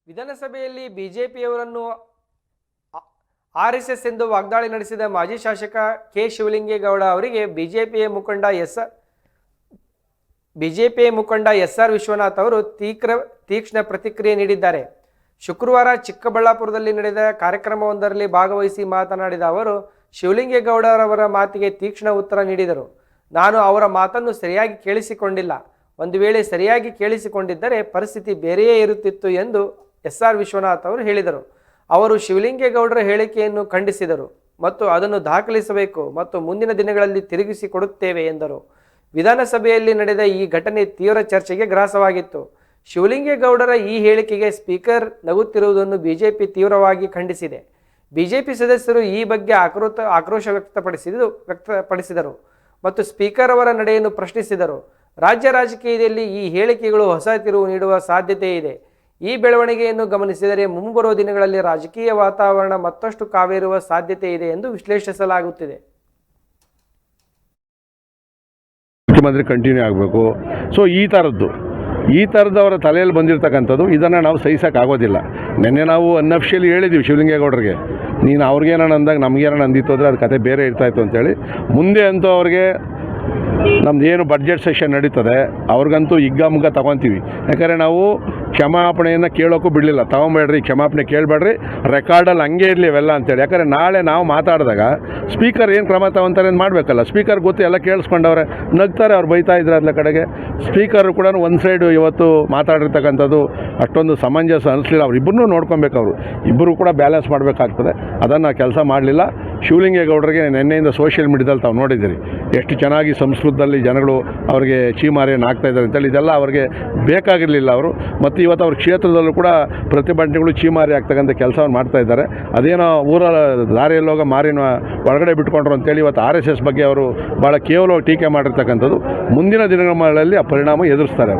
ವಿಧಾನಸಭೆಯಲ್ಲಿ ಬಿಜೆಪಿಯವರನ್ನು ಆರ್ಎಸ್ಎಸ್ ಎಂದು ವಾಗ್ದಾಳಿ ನಡೆಸಿದ ಮಾಜಿ ಶಾಸಕ ಕೆ ಶಿವಲಿಂಗೇಗೌಡ ಅವರಿಗೆ ಬಿಜೆಪಿಯ ಮುಖಂಡ ಎಸ್ಆರ್ ವಿಶ್ವನಾಥ್ ಅವರು ತೀಕ್ಷ್ಣ ಪ್ರತಿಕ್ರಿಯೆ ನೀಡಿದ್ದಾರೆ. ಶುಕ್ರವಾರ ಚಿಕ್ಕಬಳ್ಳಾಪುರದಲ್ಲಿ ನಡೆದ ಕಾರ್ಯಕ್ರಮವೊಂದರಲ್ಲಿ ಭಾಗವಹಿಸಿ ಮಾತನಾಡಿದ ಅವರು ಶಿವಲಿಂಗೇಗೌಡರವರ ಮಾತಿಗೆ ತೀಕ್ಷ್ಣ ಉತ್ತರ ನೀಡಿದರು. ನಾನು ಅವರ ಮಾತನ್ನು ಸರಿಯಾಗಿ ಕೇಳಿಸಿಕೊಂಡಿಲ್ಲ. ಒಂದು ವೇಳೆ ಸರಿಯಾಗಿ ಕೇಳಿಸಿಕೊಂಡಿದ್ದರೆ ಪರಿಸ್ಥಿತಿ ಬೇರೆಯೇ ಇರುತ್ತಿತ್ತು ಎಂದು ಎಸ್ಆರ್ ವಿಶ್ವನಾಥ್ ಅವರು ಹೇಳಿದರು. ಅವರು ಶಿವಲಿಂಗೇಗೌಡರ ಹೇಳಿಕೆಯನ್ನು ಖಂಡಿಸಿದರು ಮತ್ತು ಅದನ್ನು ದಾಖಲಿಸಬೇಕು ಮತ್ತು ಮುಂದಿನ ದಿನಗಳಲ್ಲಿ ತಿರುಗಿಸಿಕೊಡುತ್ತೇವೆ ಎಂದರು. ವಿಧಾನಸಭೆಯಲ್ಲಿ ನಡೆದ ಈ ಘಟನೆ ತೀವ್ರ ಚರ್ಚೆಗೆ ಗ್ರಾಸವಾಗಿತ್ತು. ಶಿವಲಿಂಗೇಗೌಡರ ಈ ಹೇಳಿಕೆಗೆ ಸ್ಪೀಕರ್ ನಗುತ್ತಿರುವುದನ್ನು ಬಿಜೆಪಿ ತೀವ್ರವಾಗಿ ಖಂಡಿಸಿದೆ. ಬಿಜೆಪಿ ಸದಸ್ಯರು ಈ ಬಗ್ಗೆ ಆಕ್ರೋಶ ವ್ಯಕ್ತಪಡಿಸಿದರು ಮತ್ತು ಸ್ಪೀಕರ್ ಅವರ ನಡೆಯನ್ನು ಪ್ರಶ್ನಿಸಿದರು. ರಾಜ್ಯ ರಾಜಕೀಯದಲ್ಲಿ ಈ ಹೇಳಿಕೆಗಳು ಹೊಸ ತಿರುವು ನೀಡುವ ಸಾಧ್ಯತೆ ಇದೆ. ಈ ಬೆಳವಣಿಗೆಯನ್ನು ಗಮನಿಸಿದರೆ ಮುಂಬರುವ ದಿನಗಳಲ್ಲಿ ರಾಜಕೀಯ ವಾತಾವರಣ ಮತ್ತಷ್ಟು ಕಾವೇರುವ ಸಾಧ್ಯತೆ ಇದೆ ಎಂದು ವಿಶ್ಲೇಷಿಸಲಾಗುತ್ತಿದೆ. ಮುಖ್ಯಮಂತ್ರಿ ಕಂಟಿನ್ಯೂ ಆಗಬೇಕು. ಸೊ ಈ ಥರದ್ದು ಅವರ ತಲೆಯಲ್ಲಿ ಬಂದಿರತಕ್ಕಂಥದ್ದು ಇದನ್ನು ನಾವು ಸಹಿಸೋಕ್ಕಾಗೋದಿಲ್ಲ. ನಿನ್ನೆ ನಾವು ಅನ್ಅಫಿಷಿಯಲಿ ಹೇಳಿದ್ದೀವಿ ಶಿವಲಿಂಗೇಗೌಡರಿಗೆ, ನೀನು ಅವ್ರಿಗೇನೋ ಅಂದಾಗ ನಮಗೇನೋ ಅಂದಿತ್ತು ಅಂದರೆ ಅದು ಕತೆ ಬೇರೆ ಇರ್ತಾಯಿತ್ತು ಅಂತೇಳಿ. ಮುಂದೆ ಅಂತೂ ಅವ್ರಿಗೆ ನಮ್ದು ಏನು ಬಡ್ಜೆಟ್ ಸೆಷನ್ ನಡೀತದೆ ಅವ್ರಿಗಂತೂ ಹಿಗ್ಗಾಮುಗ್ಗ ತೊಗೊತೀವಿ. ಯಾಕಂದರೆ ನಾವು ಕ್ಷಮಾಪಣೆಯನ್ನು ಕೇಳೋಕ್ಕೂ ಬಿಡಲಿಲ್ಲ. ತೊಗೊಂಬೇಡ್ರಿ, ಕ್ಷಮಾಪಣೆ ಕೇಳಬೇಡ್ರಿ, ರೆಕಾರ್ಡಲ್ಲಿ ಹಂಗೆ ಇರಲಿ ಇವೆಲ್ಲ ಅಂತೇಳಿ. ಯಾಕಂದರೆ ನಾಳೆ ನಾವು ಮಾತಾಡಿದಾಗ ಸ್ಪೀಕರ್ ಏನು ಕ್ರಮ ತಗೊತಾರೆ ಅಂತ ಮಾಡಬೇಕಲ್ಲ. ಸ್ಪೀಕರ್ ಗೊತ್ತು, ಎಲ್ಲ ಕೇಳಿಸ್ಕೊಂಡವ್ರೆ, ನಗ್ತಾರೆ, ಅವ್ರು ಬೈತಾ ಇದ್ರೆ ಅದರ ಕಡೆಗೆ. ಸ್ಪೀಕರ್ ಕೂಡ ಒಂದು ಸೈಡು ಇವತ್ತು ಮಾತಾಡಿರ್ತಕ್ಕಂಥದ್ದು ಅಷ್ಟೊಂದು ಸಮಂಜಸ ಅನಿಸಲಿಲ್ಲ. ಅವ್ರಿಬ್ಬರನ್ನೂ ನೋಡ್ಕೊಬೇಕು, ಅವರು ಇಬ್ಬರು ಕೂಡ ಬ್ಯಾಲೆನ್ಸ್ ಮಾಡಬೇಕಾಗ್ತದೆ. ಅದನ್ನು ಕೆಲಸ ಮಾಡಲಿಲ್ಲ. ಶಿವಲಿಂಗೇಗೌಡರಿಗೆ ನಿನ್ನೆಯಿಂದ ಸೋಷಿಯಲ್ ಮೀಡಿಯಾದಲ್ಲಿ ತಾವು ನೋಡಿದ್ದೀರಿ ಎಷ್ಟು ಚೆನ್ನಾಗಿ ಸಂಸ್ಕೃತದಲ್ಲಿ ಜನಗಳು ಅವರಿಗೆ ಚೀಮಾರಿಯನ್ನು ಹಾಕ್ತಾಯಿದ್ದಾರೆ ಅಂತೇಳಿ. ಇದೆಲ್ಲ ಅವರಿಗೆ ಬೇಕಾಗಿರಲಿಲ್ಲ. ಅವರು ಮತ್ತು ಇವತ್ತು ಅವ್ರ ಕ್ಷೇತ್ರದಲ್ಲೂ ಕೂಡ ಪ್ರತಿಭಟನೆಗಳು ಚೀಮಾರಿ ಆಗ್ತಕ್ಕಂಥ ಕೆಲಸವನ್ನು ಮಾಡ್ತಾಯಿದ್ದಾರೆ. ಅದೇನೋ ಊರ ದಾರಿಯಲ್ಲೋಗ ಮಾರಿನ ಒಳಗಡೆ ಬಿಟ್ಕೊಂಡ್ರು ಅಂತೇಳಿ ಇವತ್ತು RSS ಬಗ್ಗೆ ಅವರು ಭಾಳ ಕೇವಲವಾಗಿ ಟೀಕೆ ಮಾಡಿರ್ತಕ್ಕಂಥದ್ದು. ಮುಂದಿನ ದಿನಗಳಲ್ಲಿ ಆ ಪರಿಣಾಮ ಎದುರಿಸ್ತಾರೆ.